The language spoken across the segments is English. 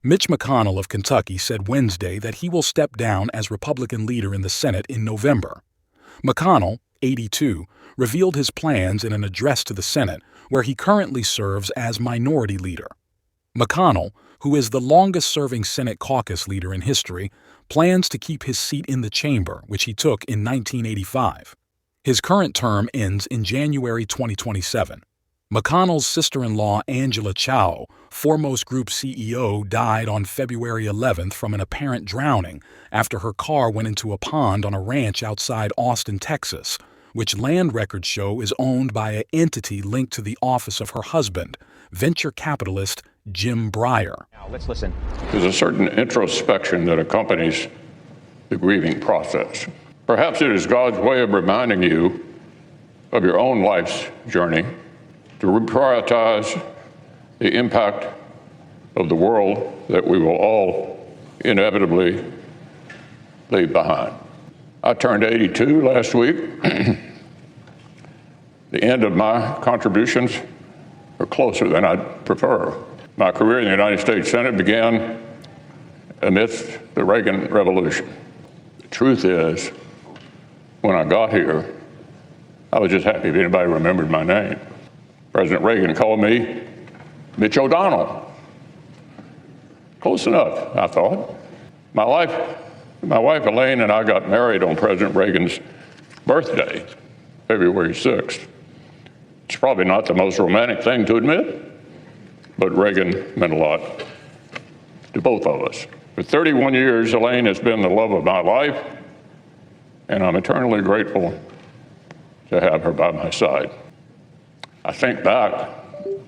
Mitch McConnell of Kentucky said Wednesday that he will step down as Republican leader in the Senate in November. McConnell, 82, revealed his plans in an address to the Senate, where he currently serves as minority leader. McConnell, who is the longest-serving Senate caucus leader in history, plans to keep his seat in the chamber, which he took in 1985. His current term ends in January 2027. McConnell's sister-in-law Angela Chao, Foremost Group CEO, died on February 11th from an apparent drowning after her car went into a pond on a ranch outside Austin, Texas, which land records show is owned by an entity linked to the office of her husband, venture capitalist Jim Breyer. Now, let's listen. There's a certain introspection that accompanies the grieving process. Perhaps it is God's way of reminding you of your own life's journey, to reprioritize the impact of the world that we will all inevitably leave behind. I turned 82 last week. The end of my contributions are closer than I'd prefer. My career in the United States Senate began amidst the Reagan Revolution. The truth is, when I got here, I was just happy if anybody remembered my name. President Reagan called me Mitch O'Donnell. Close enough, I thought. My wife Elaine and I got married on President Reagan's birthday, February 6th. It's probably not the most romantic thing to admit, but Reagan meant a lot to both of us. For 31 years, Elaine has been the love of my life, and I'm eternally grateful to have her by my side. I think back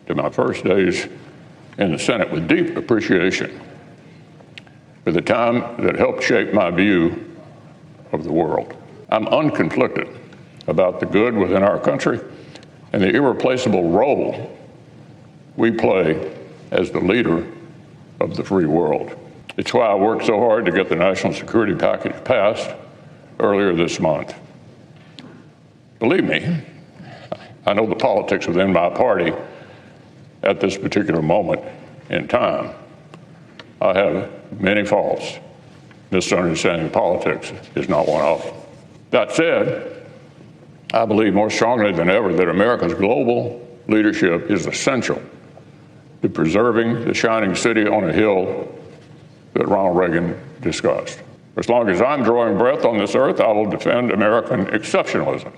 to my first days in the Senate with deep appreciation for the time that helped shape my view of the world. I'm unconflicted about the good within our country and the irreplaceable role we play as the leader of the free world. It's why I worked so hard to get the national security package passed earlier this month. Believe me, I know the politics within my party at this particular moment in time. I have many faults. Misunderstanding politics is not one of them. That said, I believe more strongly than ever that America's global leadership is essential to preserving the shining city on a hill that Ronald Reagan discussed. As long as I'm drawing breath on this earth, I will defend American exceptionalism.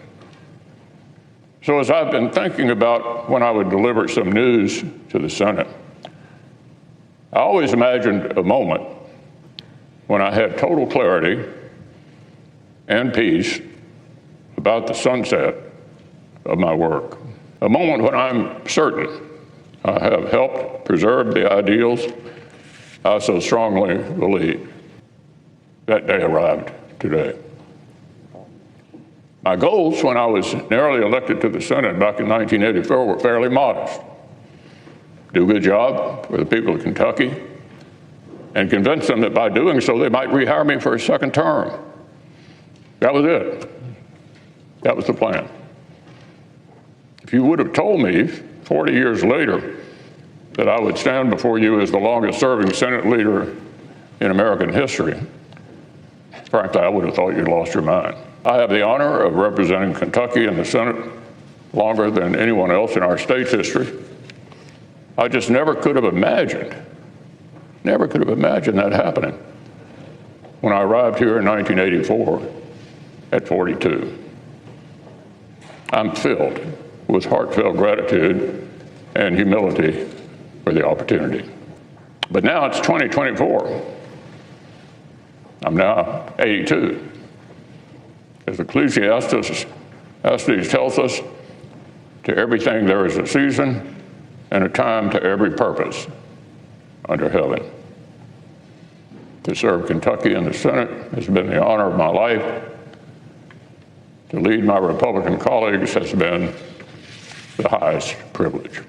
So as I've been thinking about when I would deliver some news to the Senate, I always imagined a moment when I had total clarity and peace about the sunset of my work. A moment when I'm certain I have helped preserve the ideals I so strongly believe. That day arrived today. My goals when I was narrowly elected to the Senate back in 1984 were fairly modest. Do a good job for the people of Kentucky and convince them that by doing so they might rehire me for a second term. That was it. That was the plan. If you would have told me 40 years later that I would stand before you as the longest-serving Senate leader in American history, frankly, I would have thought you'd lost your mind. I have the honor of representing Kentucky in the Senate longer than anyone else in our state's history. I just never could have imagined that happening when I arrived here in 1984 at 42. I'm filled with heartfelt gratitude and humility for the opportunity. But now it's 2024. I'm now 82. As Ecclesiastes tells us, to everything there is a season and a time to every purpose under heaven. To serve Kentucky in the Senate has been the honor of my life. To lead my Republican colleagues has been the highest privilege.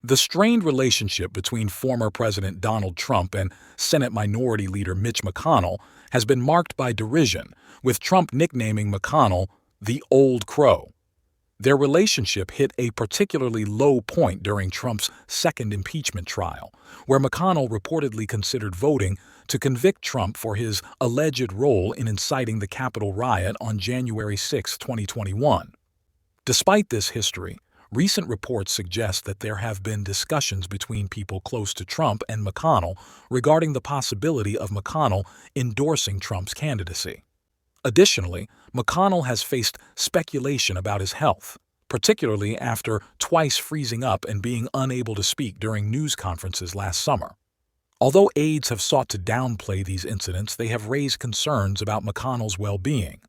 The strained relationship between former President Donald Trump and Senate Minority Leader Mitch McConnell has been marked by derision, with Trump nicknaming McConnell the Old Crow. Their relationship hit a particularly low point during Trump's second impeachment trial, where McConnell reportedly considered voting to convict Trump for his alleged role in inciting the Capitol riot on January 6, 2021. Despite this history, recent reports suggest that there have been discussions between people close to Trump and McConnell regarding the possibility of McConnell endorsing Trump's candidacy. Additionally, McConnell has faced speculation about his health, particularly after twice freezing up and being unable to speak during news conferences last summer. Although aides have sought to downplay these incidents, they have raised concerns about McConnell's well-being.